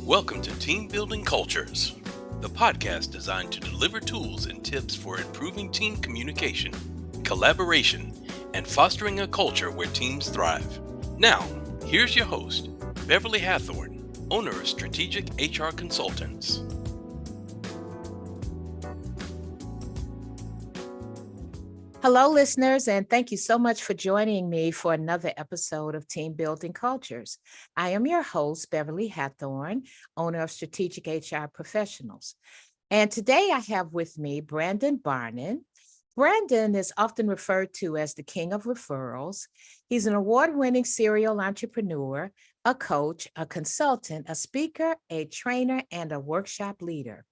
Welcome to Team Building Cultures, the podcast designed to deliver tools and tips for improving team communication, collaboration, and fostering a culture where teams thrive. Now, here's your host, Beverly Hathorn, owner of Strategic HR Consultants. Hello, listeners, and thank you so much for joining me for another episode of Team Building Cultures. I am your host, Beverly Hathorn, owner of Strategic HR Professionals. And today I have with me Brandon Barnum. Brandon is often referred to as the king of referrals. He's an award-winning serial entrepreneur, a coach, a consultant, a speaker, a trainer, and a workshop leader.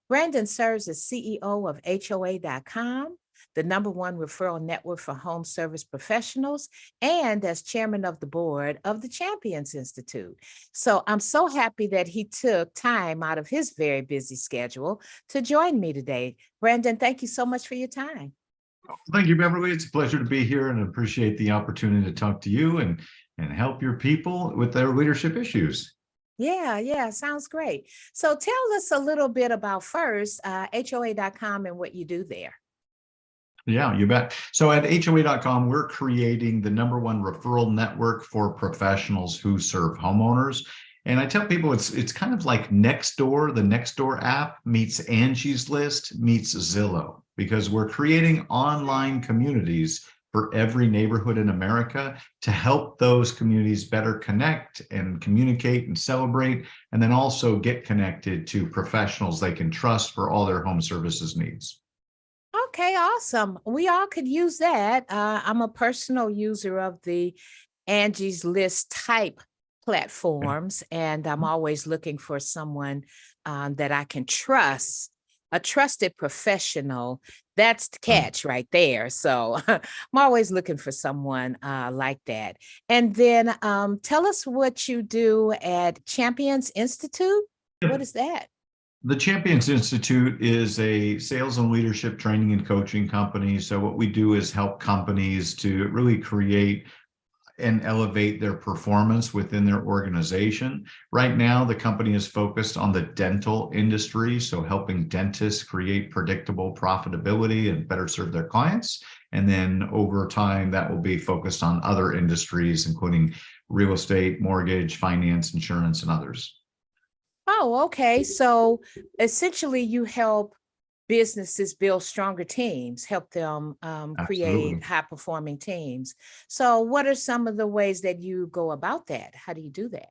Brandon serves as CEO of HOA.com, the #1 referral network for home service professionals, and as chairman of the board of the Champions Institute. So I'm so happy that he took time out of his very busy schedule to join me today. Brandon, thank you so much for your time. Thank you, Beverly. It's a pleasure to be here and appreciate the opportunity to talk to you and help your people with their leadership issues. Yeah, sounds great. So tell us a little bit about first HOA.com and what you do there. Yeah, you bet. So at HOA.com, we're creating the #1 referral network for professionals who serve homeowners. And I tell people it's kind of like Nextdoor. The Nextdoor app meets Angie's List meets Zillow, because we're creating online communities for every neighborhood in America to help those communities better connect and communicate and celebrate, and then also get connected to professionals they can trust for all their home services needs. Okay, awesome. We all could use that. I'm a personal user of the Angie's List type platforms, and I'm always looking for someone that I can trust, a trusted professional. That's the catch right there. So I'm always looking for someone like that. And then tell us what you do at Champions Institute. What is that? The Champions Institute is a sales and leadership training and coaching company. So what we do is help companies to really create and elevate their performance within their organization. Right now, the company is focused on the dental industry, so helping dentists create predictable profitability and better serve their clients. And then over time, that will be focused on other industries, including real estate, mortgage, finance, insurance, and others. Oh, okay. So essentially, you help businesses build stronger teams, help them create Absolutely. high-performing teams. So what are some of the ways that you go about that? How do you do that?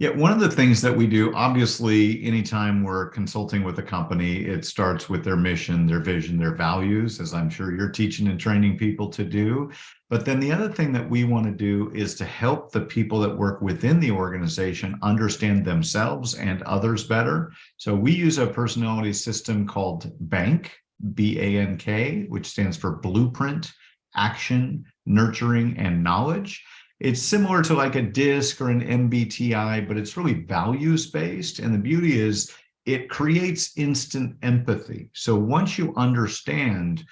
Yeah, one of the things that we do, obviously, anytime we're consulting with a company, it starts with their mission, their vision, their values, as I'm sure you're teaching and training people to do. But then the other thing that we want to do is to help the people that work within the organization understand themselves and others better. So we use a personality system called BANK, BANK, which stands for Blueprint, Action, Nurturing, and Knowledge. It's similar to like a DISC or an MBTI, but it's really values-based. And the beauty is it creates instant empathy. So once you understand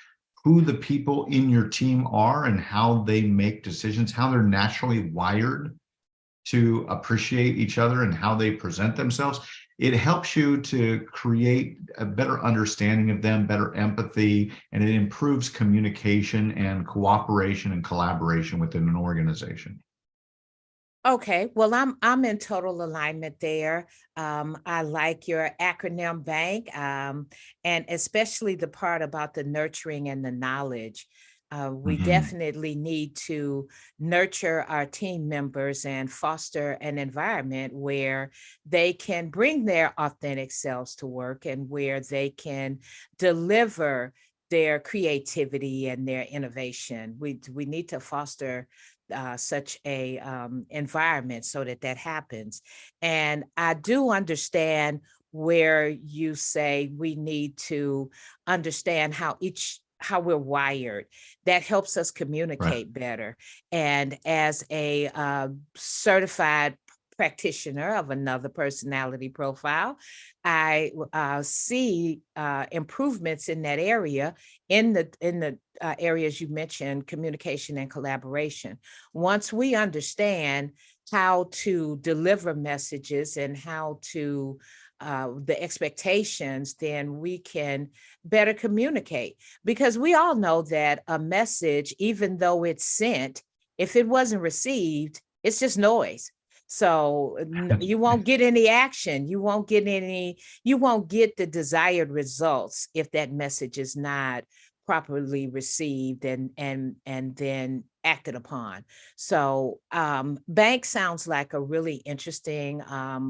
who the people in your team are and how they make decisions, how they're naturally wired to appreciate each other and how they present themselves, it helps you to create a better understanding of them, better empathy, and it improves communication and cooperation and collaboration within an organization. Okay, well, I'm in total alignment there. I like your acronym BANK, and especially the part about the nurturing and the knowledge. We definitely need to nurture our team members and foster an environment where they can bring their authentic selves to work and where they can deliver their creativity and their innovation. We need to foster such a environment so that happens. And I do understand where you say we need to understand how we're wired. That helps us communicate better. And as a certified practitioner of another personality profile, I see improvements in that area, in the areas you mentioned, communication and collaboration. Once we understand how to deliver messages and how to the expectations, then we can better communicate. Because we all know that a message, even though it's sent, if it wasn't received, it's just noise. So you won't get any action. You won't get the desired results if that message is not properly received and then acted upon. So bank sounds like a really interesting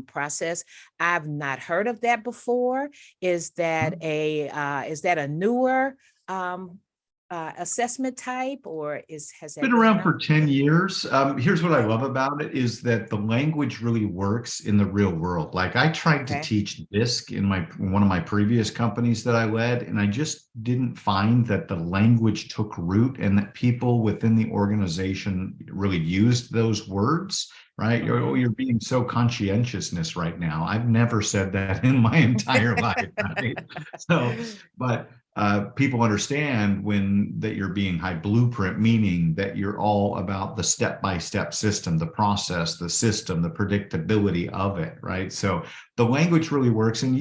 process. I've not heard of that before. Is that a newer assessment type, or has that Been been around around? for 10 years. Here's what I love about it is that the language really works in the real world. Like I tried to Okay. teach DISC in one of my previous companies that I led, and I just didn't find that the language took root and that people within the organization really used those words, right? You're being so conscientiousness right now. I've never said that in my entire life, right? So, but people understand that you're being high blueprint, meaning that you're all about the step-by-step system, the process, the system, the predictability of it, right? So the language really works. And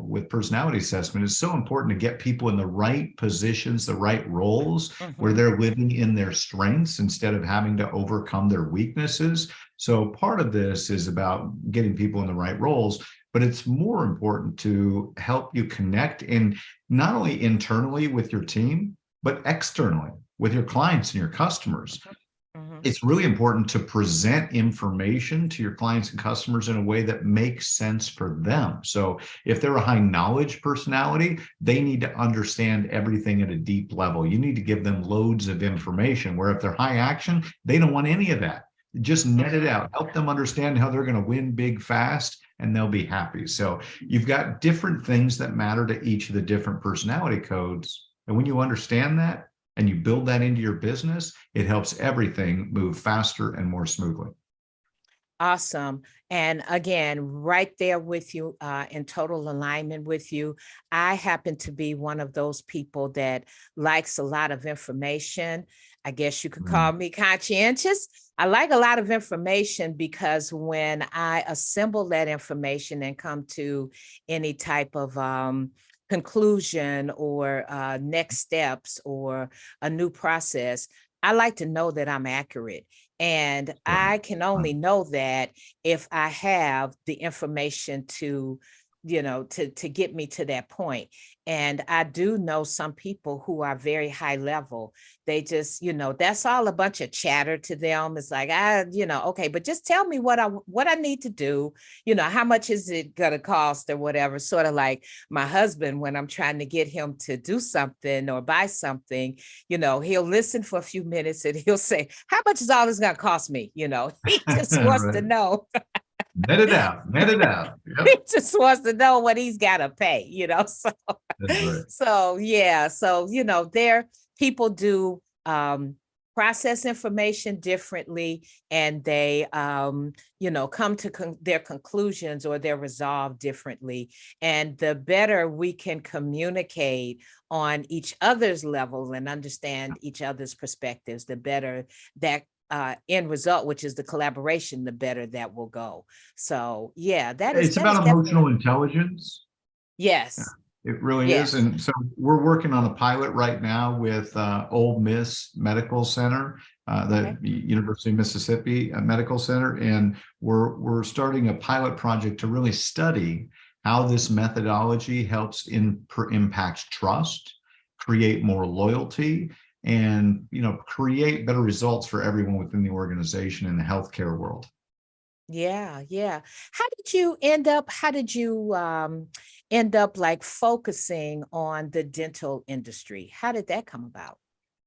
with personality assessment, it's so important to get people in the right positions, the right roles where they're living in their strengths instead of having to overcome their weaknesses. So part of this is about getting people in the right roles, but it's more important to help you connect in not only internally with your team, but externally with your clients and your customers. It's really important to present information to your clients and customers in a way that makes sense for them. So if they're a high knowledge personality, they need to understand everything at a deep level. You need to give them loads of information, where if they're high action, they don't want any of that. Just net it out, help them understand how they're going to win big fast, and they'll be happy. So you've got different things that matter to each of the different personality codes. And when you understand that and you build that into your business, it helps everything move faster and more smoothly. Awesome. And again, right there with you, in total alignment with you. I happen to be one of those people that likes a lot of information. I guess you could call me conscientious. I like a lot of information because when I assemble that information and come to any type of conclusion or next steps or a new process, I like to know that I'm accurate. And I can only know that if I have the information to get me to that point. And I do know some people who are very high level. They just, that's all a bunch of chatter to them. It's like, okay, but just tell me what I need to do, how much is it gonna cost or whatever. Sort of like my husband, when I'm trying to get him to do something or buy something, he'll listen for a few minutes and he'll say, how much is all this gonna cost me? He just wants to know. Net it out, net it out. Yep. He just wants to know what he's got to pay, So, That's right. so yeah. So, people do process information differently, and they, come to their conclusions or their resolve differently. And the better we can communicate on each other's level and understand each other's perspectives, the better that end result, which is the collaboration, the better that will go. So yeah, It's about emotional intelligence. Yes. Yeah, it really is. And so we're working on a pilot right now with Ole Miss Medical Center, the University of Mississippi Medical Center. And we're starting a pilot project to really study how this methodology helps impact trust, create more loyalty, and create better results for everyone within the organization in the healthcare world. Yeah. How did you end up like focusing on the dental industry? How did that come about?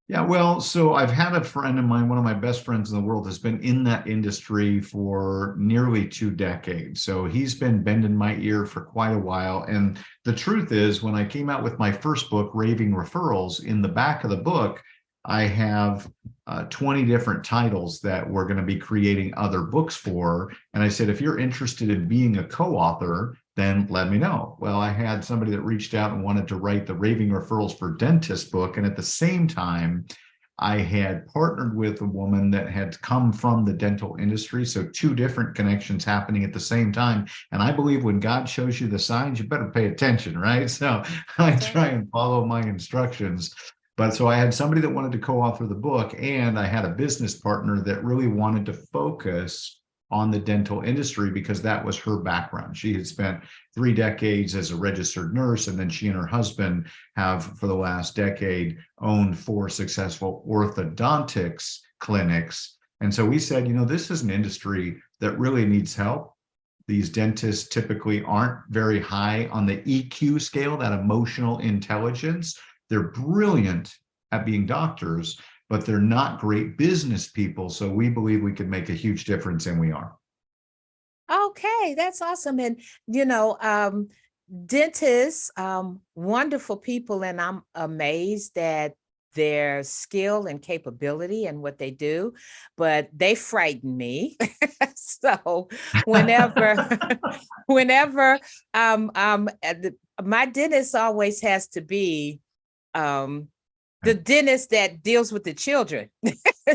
Yeah, well, so I've had a friend of mine, one of my best friends in the world, has been in that industry for nearly 2 decades. So he's been bending my ear for quite a while. And the truth is, when I came out with my first book, Raving Referrals, in the back of the book, I have 20 different titles that we're going to be creating other books for. And I said, if you're interested in being a co-author, then let me know. Well, I had somebody that reached out and wanted to write the Raving Referrals for Dentists book. And at the same time, I had partnered with a woman that had come from the dental industry. So two different connections happening at the same time. And I believe when God shows you the signs, you better pay attention, right? So I That's try right. and follow my instructions. But so I had somebody that wanted to co-author the book, and I had a business partner that really wanted to focus on the dental industry because that was her background. She had spent 3 decades as a registered nurse, and then she and her husband have, for the last decade, owned 4 successful orthodontics clinics. And so we said, this is an industry that really needs help. These dentists typically aren't very high on the EQ scale, that emotional intelligence. They're brilliant at being doctors, but they're not great business people. So we believe we can make a huge difference, and we are. Okay, that's awesome. And dentists, wonderful people, and I'm amazed at their skill and capability and what they do, but they frighten me. So whenever, whenever my dentist always has to be the dentist that deals with the children.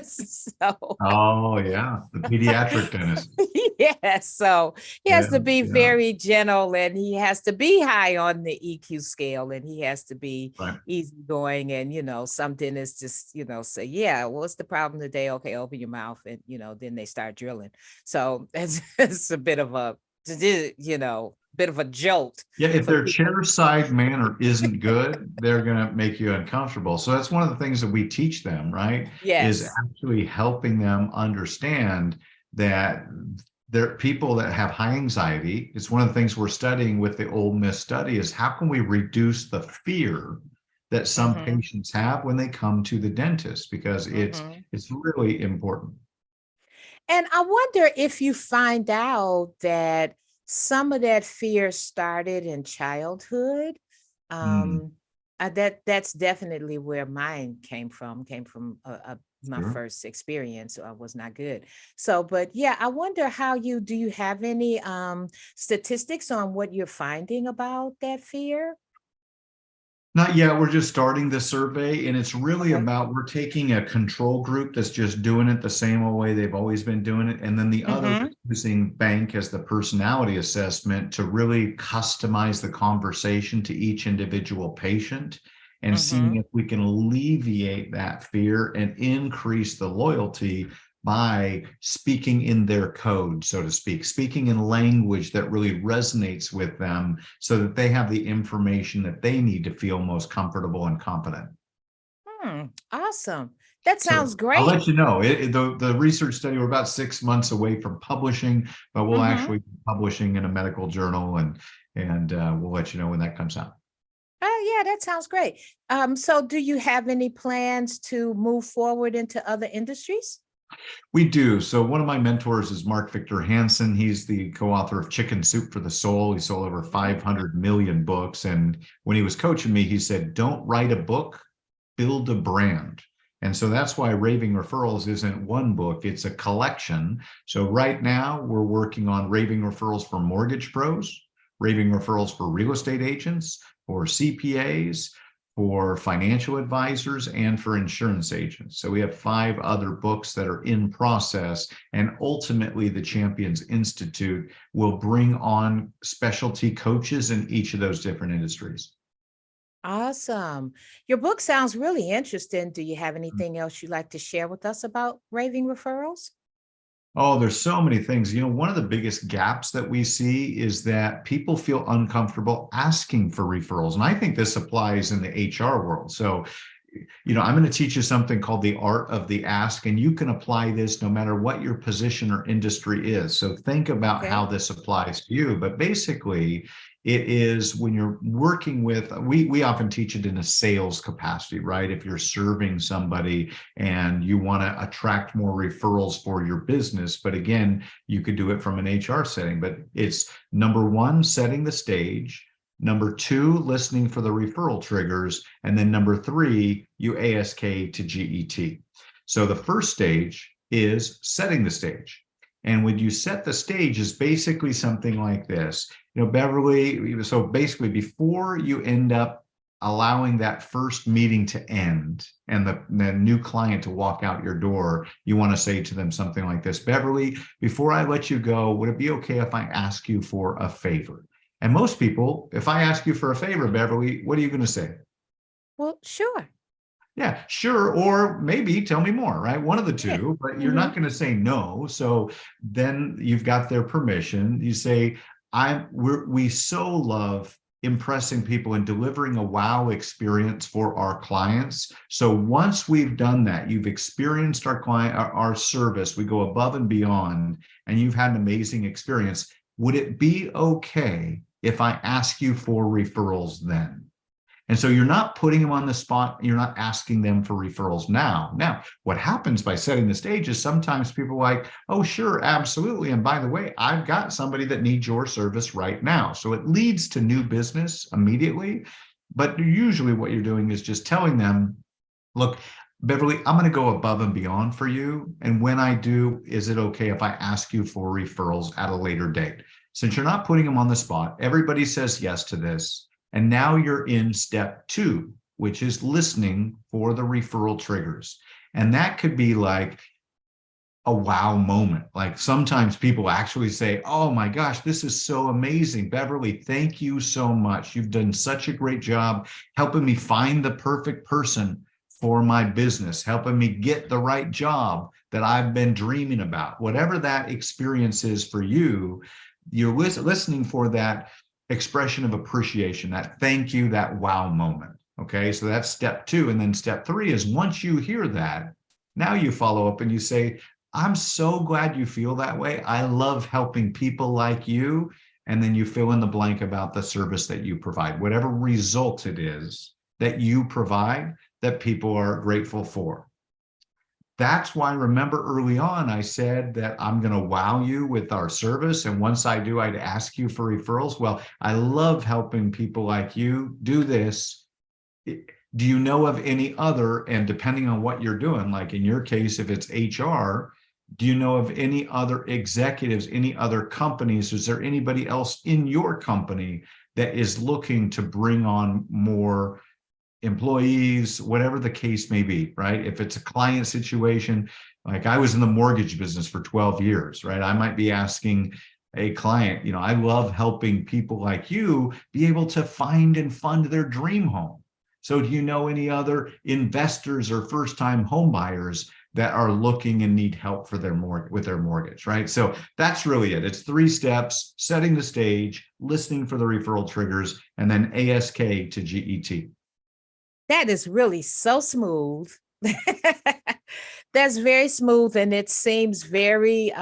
So Oh, yeah, the pediatric dentist. yes, so he has Yeah, to be yeah, very gentle, and he has to be high on the EQ scale, and he has to be right. easygoing. And some dentists just say, yeah, what's the problem today? Okay, open your mouth. And then they start drilling. So it's a bit of a bit of a jolt Yeah, if for their people. chair side manner isn't good, they're going to make you uncomfortable. So that's one of the things that we teach them, right? Is Yes. actually helping them understand that they're people that have high anxiety. It's one of the things we're studying with the Ole Miss study is how can we reduce the fear that some Hmm. patients have when they come to the dentist, because Hmm. it's really important. And I wonder if you find out that some of that fear started in childhood. Mm, Um, that's definitely where mine came from my sure. first experience was not good. So, but yeah, I wonder how do you have any statistics on what you're finding about that fear? Not yet. We're just starting the survey, and it's really Okay. about we're taking a control group that's just doing it the same old way they've always been doing it. And then the other Mm-hmm. using bank as the personality assessment to really customize the conversation to each individual patient and seeing Mm-hmm. if we can alleviate that fear and increase the loyalty by speaking in their code, so to speak, speaking in language that really resonates with them so that they have the information that they need to feel most comfortable and confident. Awesome. That So sounds I'll great. let you know. The research study, we're about 6 months away from publishing, but we'll Mm-hmm. actually be publishing in a medical journal, and we'll let you know when that comes out. Oh, yeah, that sounds great. So do you have any plans to move forward into other industries? We do. So one of my mentors is Mark Victor Hansen. He's the co-author of Chicken Soup for the Soul. He sold over Mhm. 500 million books. And when he was coaching me, he said, don't write a book, build a brand. And so that's why Raving Referrals isn't one book, it's a collection. So right now we're working on Raving Referrals for mortgage pros, Raving Referrals for real estate agents, for CPAs, for financial advisors, and for insurance agents. So we have 5 other books that are in process. And ultimately, the Champions Institute will bring on specialty coaches in each of those different industries. Awesome. Your book sounds really interesting. Do you have anything else you'd like to share with us about Raving Referrals? Oh, there's so many things. One of the biggest gaps that we see is that people feel uncomfortable asking for referrals. And I think this applies in the HR world. So, I'm going to teach you something called the art of the ask, and you can apply this no matter what your position or industry is. So think about Okay. how this applies to you. But basically, it is when you're working with, we often teach it in a sales capacity, right? If you're serving somebody and you want to attract more referrals for your business. But again, you could do it from an HR setting, but it's number 1, setting the stage. Number 2, listening for the referral triggers. And then number 3, you ASK to GET. So the first stage is setting the stage. And when you set the stage is basically something like this. Beverly, so basically before you end up allowing that first meeting to end and the new client to walk out your door, you want to say to them something like this: Beverly, before I let you go, would it be okay if I ask you for a favor? And most people, if I ask you for a favor, Beverly, what are you going to say? Well, sure. Yeah, sure. Or maybe tell me more, right? One of the two, but you're not going to say no. So then you've got their permission. You say, we so love impressing people and delivering a wow experience for our clients. So once we've done that, you've experienced our client, our service, we go above and beyond, and you've had an amazing experience. Would it be okay if I ask you for referrals then? And so you're not putting them on the spot. You're not asking them for referrals now. Now, what happens by setting the stage is sometimes people are like, oh, sure, absolutely. And by the way, I've got somebody that needs your service right now. So it leads to new business immediately. But usually what you're doing is just telling them, look, Beverly, I'm going to go above and beyond for you. And when I do, is it okay if I ask you for referrals at a later date? Since you're not putting them on the spot, everybody says yes to this. And now you're in step 2, which is listening for the referral triggers. And that could be like a wow moment. Like sometimes people actually say, oh my gosh, this is so amazing. Beverly, thank you so much. You've done such a great job helping me find the perfect person for my business, helping me get the right job that I've been dreaming about. Whatever that experience is for you, you're listening for that expression of appreciation, that thank you, that wow moment. Okay, so that's step 2. And then step 3 is once you hear that, now you follow up and you say, I'm so glad you feel that way. I love helping people like you. And then you fill in the blank about the service that you provide, whatever result it is that you provide that people are grateful for. That's why, remember early on, I said that I'm going to wow you with our service. And once I do, I'd ask you for referrals. Well, I love helping people like you do this. Do you know of any other? And depending on what you're doing, like in your case, if it's HR, do you know of any other executives, any other companies? Is there anybody else in your company that is looking to bring on more employees, whatever the case may be, right? If it's a client situation, like I was in the mortgage business for 12 years, right? I might be asking a client, I love helping people like you be able to find and fund their dream home. So do you know any other investors or first-time home buyers that are looking and need help for with their mortgage, right? So that's really it. It's 3 steps: setting the stage, listening for the referral triggers, and then ASK to GET. That is really so smooth. That's very smooth, and it seems very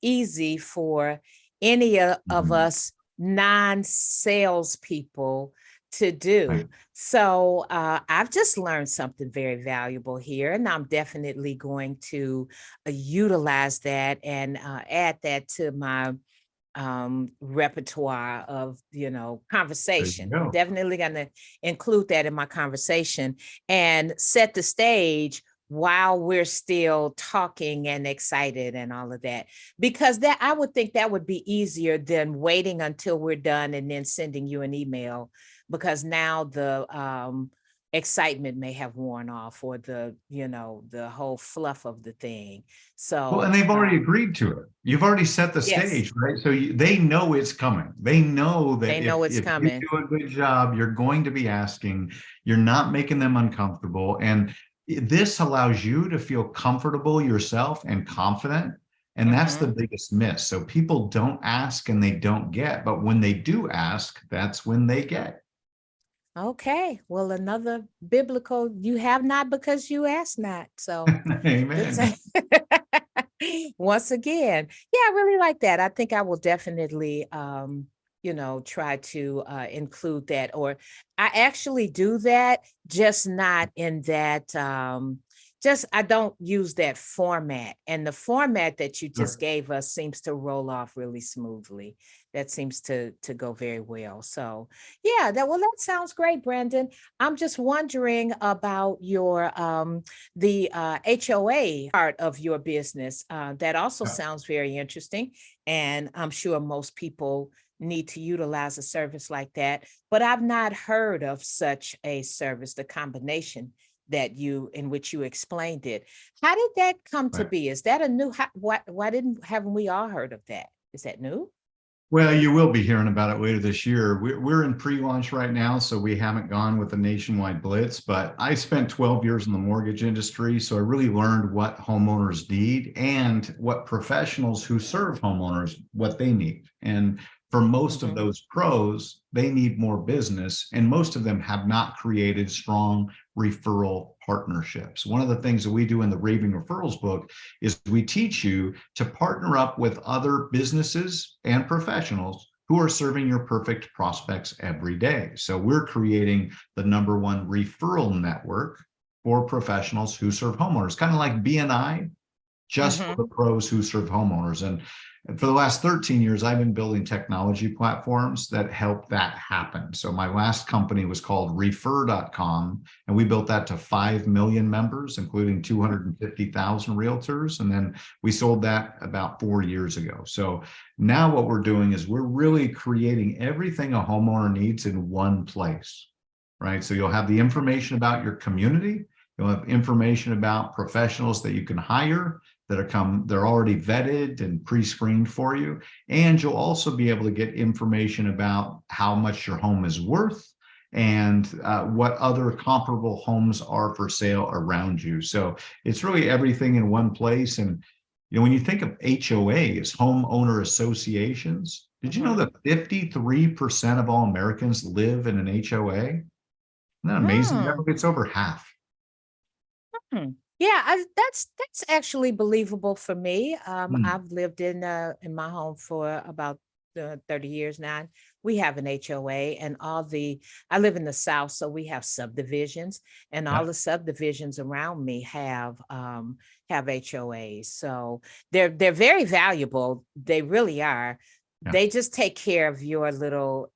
easy for any of us non-sales people to do. Right. So I've just learned something very valuable here, and I'm definitely going to utilize that and add that to my repertoire of conversation. I'm definitely going to include that in my conversation and set the stage while we're still talking and excited and all of that, because that I would think that would be easier than waiting until we're done and then sending you an email, because now the excitement may have worn off, or the whole fluff of the thing. So Well, and they've already agreed to it. You've already set the stage, right? So they know it's coming. They know that if coming. you do a good job, you're going to be asking. You're not making them uncomfortable. And this allows you to feel comfortable yourself and confident. And that's the biggest miss. So people don't ask and they don't get. But when they do ask, that's when they get. Okay, well, another biblical, you have not because you ask not. So Amen. once again, yeah, I really like that. I think I will definitely try to include that. Or I actually do that, just not in that I don't use that format. And the format that you just gave us seems to roll off really smoothly. That seems to go very well. So yeah, that sounds great, Brandon. I'm just wondering about your the HOA part of your business. That also sounds very interesting. And I'm sure most people need to utilize a service like that, but I've not heard of such a service, the combination that in which you explained it. How did that come to Right. be? Is that a new, why haven't we all heard of that? Is that new? Well, you will be hearing about it later this year. We're in pre-launch right now, so we haven't gone with a nationwide blitz, but I spent 12 years in the mortgage industry, so I really learned what homeowners need and what professionals who serve homeowners, what they need. And for most of those pros, they need more business, and most of them have not created strong referral partnerships. One of the things that we do in the Raving Referrals book is we teach you to partner up with other businesses and professionals who are serving your perfect prospects every day. So we're creating the #1 referral network for professionals who serve homeowners, kind of like BNI, just for the pros who serve homeowners. And for the last 13 years, I've been building technology platforms that help that happen. So my last company was called Refer.com, and we built that to 5 million members, including 250,000 realtors. And then we sold that about 4 years ago. So now what we're doing is we're really creating everything a homeowner needs in one place, right? So you'll have the information about your community. You'll have information about professionals that you can hire they're already vetted and pre-screened for you. And you'll also be able to get information about how much your home is worth and what other comparable homes are for sale around you. So it's really everything in one place. And when you think of HOAs, homeowner associations, did you know that 53% of all Americans live in an HOA? Isn't that amazing? It's over half. Yeah, that's actually believable for me. I've lived in my home for about 30 years now. We have an HOA, and I live in the South, so we have subdivisions, and all the subdivisions around me have HOAs. So they're very valuable. They really are. Yeah. They just take care of your little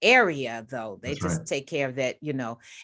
area, though. They That's just right. take care of that,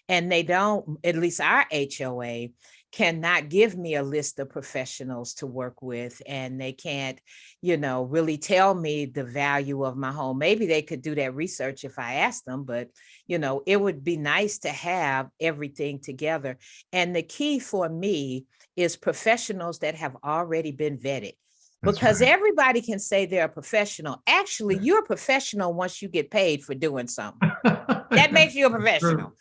and they don't, at least our HOA cannot give me a list of professionals to work with, and they can't, really tell me the value of my home. Maybe they could do that research if I asked them, but, it would be nice to have everything together. And the key for me is professionals that have already been vetted. Because everybody can say they're a professional. Actually, you're a professional once you get paid for doing something. That makes you a professional,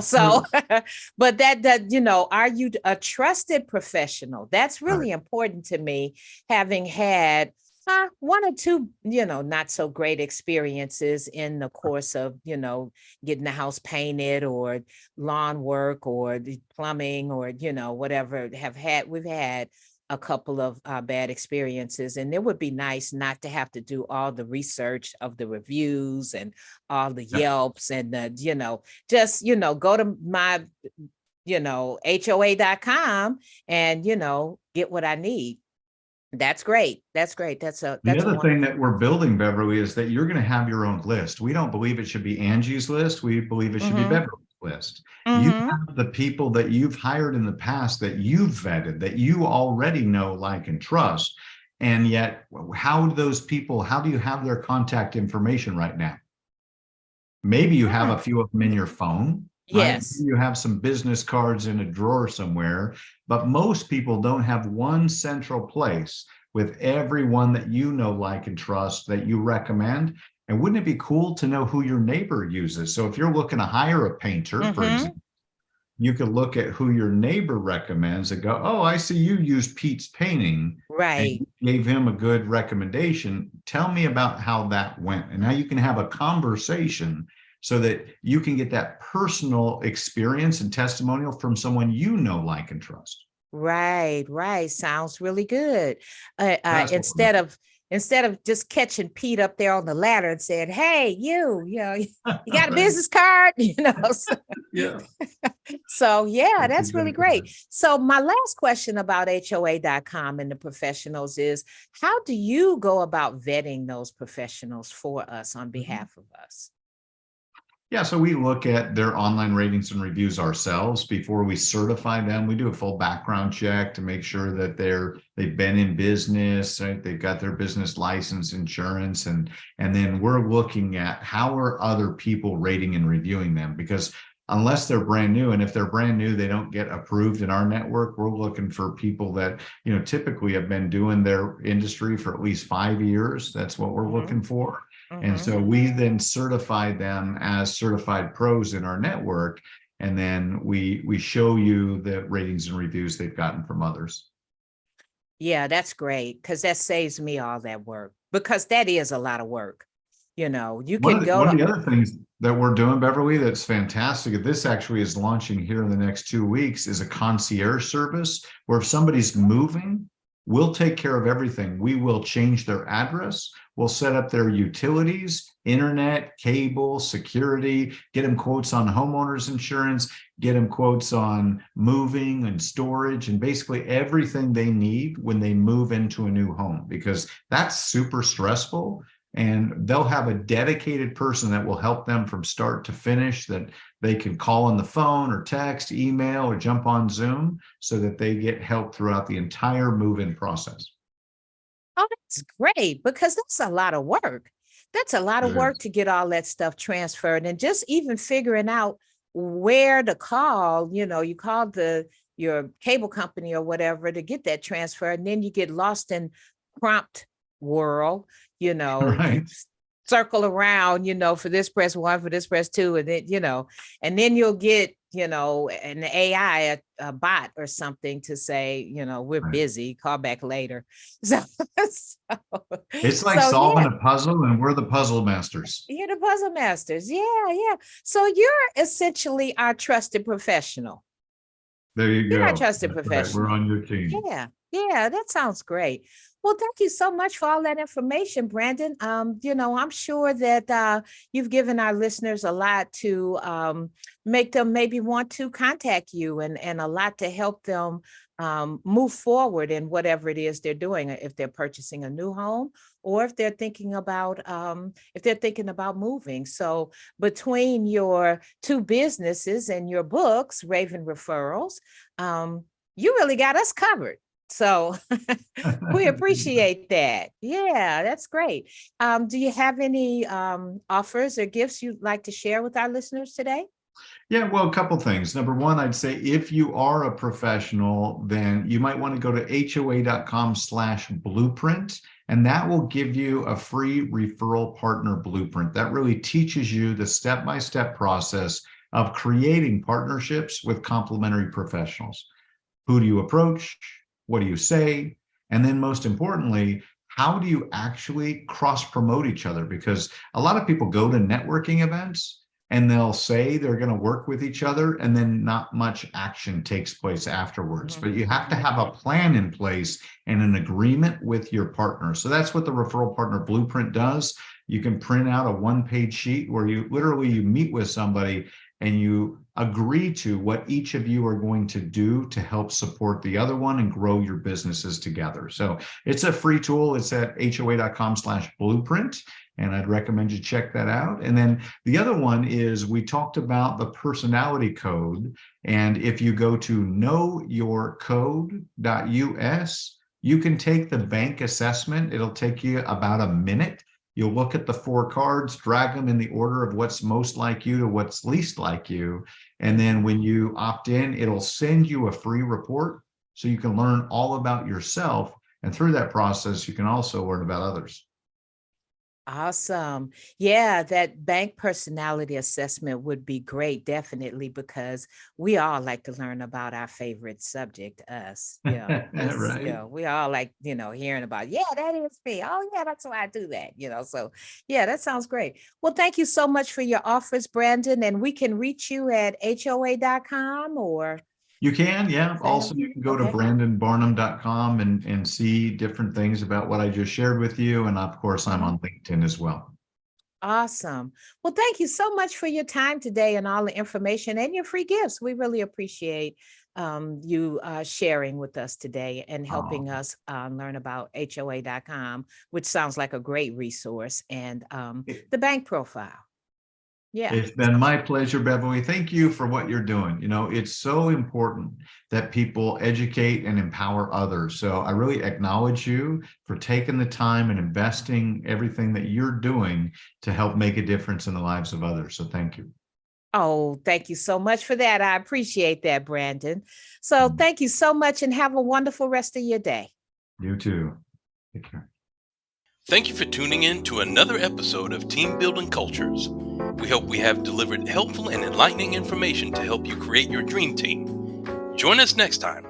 so, but are you a trusted professional? That's really important to me, having had one or two, not so great experiences in the course of, getting the house painted or lawn work or the plumbing or, whatever. We've had a couple of bad experiences, and it would be nice not to have to do all the research of the reviews and all the Yelps and just, go to my, HOA.com and, get what I need. That's great. That's great. The other thing that we're building, Beverly, is that you're going to have your own list. We don't believe it should be Angie's list. We believe it should be Beverly's list. You have the people that you've hired in the past that you've vetted, that you already know, like, and trust. And yet, how do you have their contact information right now? Maybe you have a few of them in your phone. Yes. Right? You have some business cards in a drawer somewhere, but most people don't have one central place with everyone that you know, like, and trust that you recommend. And wouldn't it be cool to know who your neighbor uses? So if you're looking to hire a painter, for example, you could look at who your neighbor recommends and go, oh, I see you use Pete's Painting. Right. And you gave him a good recommendation. Tell me about how that went. And now you can have a conversation so that you can get that personal experience and testimonial from someone you know, like, and trust. Right. Sounds really good. Instead of just catching Pete up there on the ladder and saying, "Hey, you got a business card," So, So that's really great. So my last question about HOA.com and the professionals is, how do you go about vetting those professionals for us on behalf of us? Yeah, so we look at their online ratings and reviews ourselves before we certify them. We do a full background check to make sure that they've been in business, right? They've got their business license, insurance, and then we're looking at how are other people rating and reviewing them, because unless they're brand new, and if they're brand new, they don't get approved in our network. We're looking for people that, typically have been doing their industry for at least 5 years. That's what we're looking for. And so we then certify them as certified pros in our network. And then we show you the ratings and reviews they've gotten from others. Yeah, that's great, because that saves me all that work, because that is a lot of work. You One can of the, go one of to, the other things that we're doing, Beverly, that's fantastic, this actually is launching here in the next 2 weeks, is a concierge service where if somebody's moving, we'll take care of everything. We will change their address. We'll set up their utilities, internet, cable, security, get them quotes on homeowners insurance, get them quotes on moving and storage, and basically everything they need when they move into a new home, because that's super stressful. And they'll have a dedicated person that will help them from start to finish, that they can call on the phone or text, email, or jump on Zoom, so that they get help throughout the entire move-in process. oh, that's great, because that's a lot of work. That's a lot of It work is. to get all that stuff transferred, and just even figuring out where to call. You call your cable company or whatever to get that transfer, and then you get lost in prompt world. Right. Circle around, for this press one, for this press two, and then you'll get, an AI, a bot or something to say, we're Right. busy, call back later. So, so, It's like so solving yeah, a puzzle, and we're the puzzle masters. you're the puzzle masters. Yeah, yeah. So you're essentially our trusted professional. There you You're our go. trusted That's right. We're professional. on your team. Yeah, yeah, that sounds great. Well, thank you so much for all that information, Brandon. I'm sure that you've given our listeners a lot to make them maybe want to contact you, and a lot to help them move forward in whatever it is they're doing, if they're purchasing a new home, or if they're thinking about moving. So between your two businesses and your books, Raven Referrals, you really got us covered. So we appreciate that. Yeah, that's great. Do you have any offers or gifts you'd like to share with our listeners today? Yeah, well, a couple things. Number one, I'd say if you are a professional, then you might want to go to hoa.com/blueprint, and that will give you a free referral partner blueprint. That really teaches you the step-by-step process of creating partnerships with complementary professionals. Who do you approach? What do you say? And then most importantly, how do you actually cross promote each other? Because a lot of people go to networking events and they'll say they're going to work with each other, and then not much action takes place afterwards. But you have to have a plan in place and an agreement with your partner. So that's what the referral partner blueprint does. You can print out a one-page sheet where you meet with somebody and you agree to what each of you are going to do to help support the other one and grow your businesses together. So it's a free tool. It's at hoa.com/blueprint. And I'd recommend you check that out. And then the other one is, we talked about the personality code. And if you go to knowyourcode.us, you can take the bank assessment. It'll take you about a minute. You'll look at the 4 cards, drag them in the order of what's most like you to what's least like you. And then when you opt in, it'll send you a free report so you can learn all about yourself. And through that process, you can also learn about others. Awesome. Yeah, that bank personality assessment would be great, definitely, because we all like to learn about our favorite subject, us. Yeah. Right. Yeah, we all like, hearing about, yeah, that is me. Oh, yeah, that's why I do that. So yeah, that sounds great. Well, thank you so much for your offers, Brandon. And we can reach you at hoa.com or. You can, yeah. Also, you can go to brandonbarnum.com and see different things about what I just shared with you. And of course, I'm on LinkedIn as well. Awesome. Well, thank you so much for your time today and all the information and your free gifts. We really appreciate you sharing with us today and helping us learn about hoa.com, which sounds like a great resource, and the bank profile. Yeah. It's been my pleasure, Beverly. Thank you for what you're doing. It's so important that people educate and empower others. So I really acknowledge you for taking the time and investing everything that you're doing to help make a difference in the lives of others. So thank you. Oh, thank you so much for that. I appreciate that, Brandon. So thank you so much and have a wonderful rest of your day. You too. Take care. Thank you for tuning in to another episode of Team Building Cultures. We hope we have delivered helpful and enlightening information to help you create your dream team. Join us next time